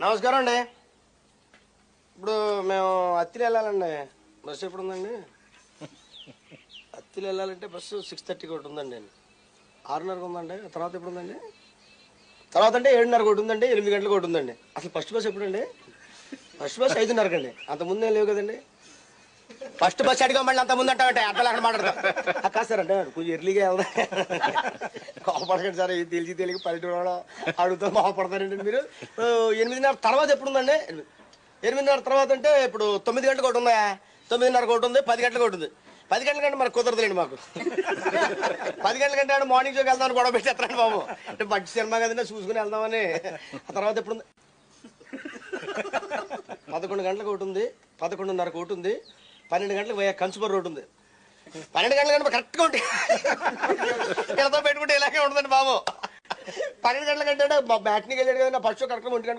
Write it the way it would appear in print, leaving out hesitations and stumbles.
నమస్కారం అండి. ఇప్పుడు మేము అత్తిలి వెళ్ళాలండి. బస్సు ఎప్పుడు ఉందండి? అత్తిలి వెళ్ళాలంటే బస్సు 6:30కి ఒకటి ఉందండి. 6:30కి ఉందండి. తర్వాత ఎప్పుడు ఉందండి? తర్వాత అంటే 7:30కి ఒకటి ఉందండి. 8 గంటలకు ఒకటి ఉందండి. అసలు ఫస్ట్ బస్ ఎప్పుడండి? ఫస్ట్ బస్ 5:30కి అండి. అంత ముందే లేవు కదండి. ఫస్ట్ బస్ అడిగా మళ్ళీ అంత ముందు అంటే అర్థం అక్కడ మాట్లాడతాం కాదు సార్. అంటే కొంచెం ఎర్లీగా వెళ్దా కోపడకండి సార్. తెలిసి పల్లెటూరు అడుగుతా కోపడతారండి మీరు. 8:30 తర్వాత ఎప్పుడు ఉందండి? 8:30 తర్వాత అంటే ఇప్పుడు 9 గంటలకు ఒకటి ఉందా? 9:30కి ఒకటి ఉంది. 10 గంటలకు ఒకటి ఉంది. 10 గంటల కంటే మనకు కుదరదులేండి మాకు. 10 గంటల కంటే మార్నింగ్ షోకి వెళ్దామని గొడవ పెట్టేస్తారండి బాబు. అంటే మంచి సినిమా కదండి చూసుకుని వెళ్దామని. ఆ తర్వాత ఎప్పుడు ఉంది? 11 గంటలకు ఒకటి ఉంది. 11:30కి ఒకటి ఉంది. 12 గంటలకు పోయా కంచుబర్ రోడ్డు ఉంది. 12 గంటల కంటే కరెక్ట్గా ఉంటాయి. పెట్టుకుంటే ఇలాగే ఉంటుందండి బాబు. 12 గంటల కంటే మా బ్యాట్నీకి వెళ్ళాడు కదా, ఫస్ట్ షో కరెక్ట్గా 1 గంట